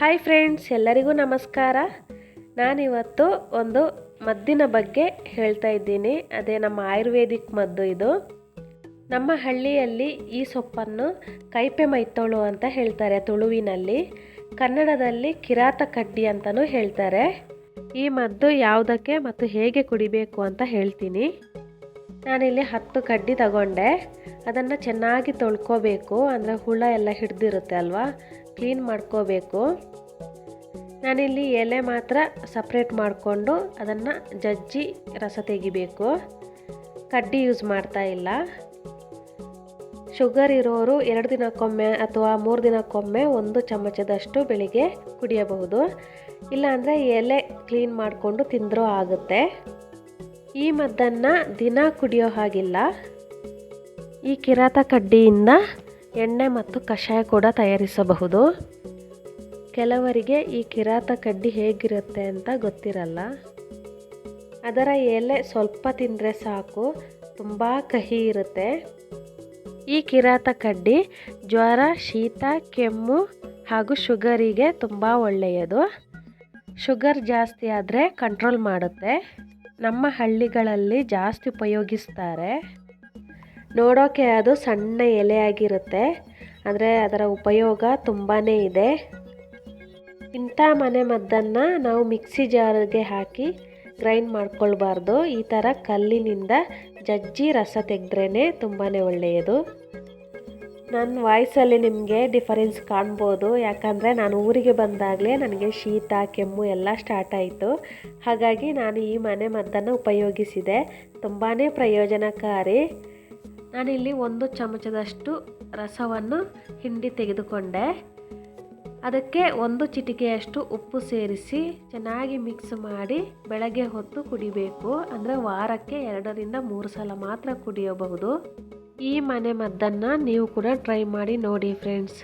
Hi friends, ಎಲ್ಲರಿಗೂ ನಮಸ್ಕಾರ. ನಾನಿವತ್ತು ಒಂದು ಮದ್ದಿನ ಬಗ್ಗೆ ಹೇಳ್ತಾ ಇದ್ದೀನಿ. ಅದೇ ನಮ್ಮ ಆಯುರ್ವೇದಿಕ್ ಮದ್ದು. ಇದು ನಮ್ಮ ಹಳ್ಳಿಯಲ್ಲಿ ಈ ಸೊಪ್ಪನ್ನು ಕೈಪೆ ಮೈತೋಳು ಅಂತ ಹೇಳ್ತಾರೆ ತುಳುವಿನಲ್ಲಿ. ಕನ್ನಡದಲ್ಲಿ ಕಿರಾತ ಕಡ್ಡಿ ಅಂತಲೂ ಹೇಳ್ತಾರೆ. ಈ ಮದ್ದು ಯಾವುದಕ್ಕೆ ಮತ್ತು ಹೇಗೆ ಕುಡಿಬೇಕು ಅಂತ ಹೇಳ್ತೀನಿ. ನಾನಿಲ್ಲಿ 10 ಕಡ್ಡಿ ತಗೊಂಡೆ. ಅದನ್ನು ಚೆನ್ನಾಗಿ ತೊಳ್ಕೊಬೇಕು, ಅಂದರೆ ಹುಳ ಎಲ್ಲ ಹಿಡ್ದಿರುತ್ತೆ ಅಲ್ವಾ, ಕ್ಲೀನ್ ಮಾಡ್ಕೋಬೇಕು. ನಾನಿಲ್ಲಿ ಎಲೆ ಮಾತ್ರ ಸಪ್ರೇಟ್ ಮಾಡಿಕೊಂಡು ಅದನ್ನು ಜಜ್ಜಿ ರಸ ತೆಗಿಬೇಕು. ಕಡ್ಡಿ ಯೂಸ್ ಮಾಡ್ತಾ ಇಲ್ಲ. ಶುಗರ್ ಇರೋರು 2 ದಿನಕ್ಕೊಮ್ಮೆ ಅಥವಾ 3 ದಿನಕ್ಕೊಮ್ಮೆ 1 ಚಮಚದಷ್ಟು ಬೆಳಿಗ್ಗೆ ಕುಡಿಯಬಹುದು. ಇಲ್ಲಾಂದರೆ ಎಲೆ ಕ್ಲೀನ್ ಮಾಡಿಕೊಂಡು ತಿಂದರೂ ಆಗುತ್ತೆ. ಈ ಮದ್ದನ್ನು ದಿನ ಕುಡಿಯೋ ಹಾಗಿಲ್ಲ. ಈ ಕಿರಾತ ಕಡ್ಡಿಯಿಂದ ಎಣ್ಣೆ ಮತ್ತು ಕಷಾಯ ಕೂಡ ತಯಾರಿಸಬಹುದು. ಕೆಲವರಿಗೆ ಈ ಕಿರಾತ ಕಡ್ಡಿ ಹೇಗಿರುತ್ತೆ ಅಂತ ಗೊತ್ತಿರಲ್ಲ. ಅದರ ಎಲೆ ಸ್ವಲ್ಪ ತಿಂದರೆ ಸಾಕು, ತುಂಬ ಕಹಿ ಇರುತ್ತೆ. ಈ ಕಿರಾತ ಕಡ್ಡಿ ಜ್ವರ, ಶೀತ, ಕೆಮ್ಮು ಹಾಗೂ ಶುಗರಿಗೆ ತುಂಬ ಒಳ್ಳೆಯದು. ಶುಗರ್ ಜಾಸ್ತಿ ಆದರೆ ಕಂಟ್ರೋಲ್ ಮಾಡುತ್ತೆ. ನಮ್ಮ ಹಳ್ಳಿಗಳಲ್ಲಿ ಜಾಸ್ತಿ ಉಪಯೋಗಿಸ್ತಾರೆ. ನೋಡೋಕೆ ಅದು ಸಣ್ಣ ಎಲೆಯಾಗಿರುತ್ತೆ, ಆದರೆ ಅದರ ಉಪಯೋಗ ತುಂಬಾ ಇದೆ. ಇಂಥ ಮನೆ ಮದ್ದನ್ನು ನಾವು ಮಿಕ್ಸಿ ಜಾರ್ಗೆ ಹಾಕಿ ಗ್ರೈಂಡ್ ಮಾಡ್ಕೊಳ್ಬಾರ್ದು. ಈ ಥರ ಕಲ್ಲಿನಿಂದ ಜಜ್ಜಿ ರಸ ತೆಗೆದ್ರೇ ತುಂಬಾ ಒಳ್ಳೆಯದು. ನನ್ನ ವಾಯ್ಸಲ್ಲಿ ನಿಮಗೆ ಡಿಫರೆನ್ಸ್ ಕಾಣ್ಬೋದು, ಯಾಕಂದರೆ ನಾನು ಊರಿಗೆ ಬಂದಾಗಲೇ ನನಗೆ ಶೀತ, ಕೆಮ್ಮು ಎಲ್ಲ ಸ್ಟಾರ್ಟ್ ಆಯಿತು. ಹಾಗಾಗಿ ನಾನು ಈ ಮನೆ ಮದ್ದನ್ನು ಉಪಯೋಗಿಸಿದೆ. ತುಂಬಾ ಪ್ರಯೋಜನಕಾರಿ. ನಾನಿಲ್ಲಿ 1 ಚಮಚದಷ್ಟು ರಸವನ್ನು ಹಿಂಡಿ ತೆಗೆದುಕೊಂಡೆ. ಅದಕ್ಕೆ 1 ಚಿಟಿಕೆಯಷ್ಟು ಉಪ್ಪು ಸೇರಿಸಿ ಚೆನ್ನಾಗಿ ಮಿಕ್ಸ್ ಮಾಡಿ ಬೆಳಗ್ಗೆ ಹೊತ್ತು ಕುಡಿಬೇಕು. ಅಂದರೆ ವಾರಕ್ಕೆ 2 ರಿಂದ 3 ಸಲ ಮಾತ್ರ ಕುಡಿಯಬಹುದು. ಈ ಮನೆ ಮದ್ದನ್ನು ನೀವು ಕೂಡ ಟ್ರೈ ಮಾಡಿ ನೋಡಿ ಫ್ರೆಂಡ್ಸ್.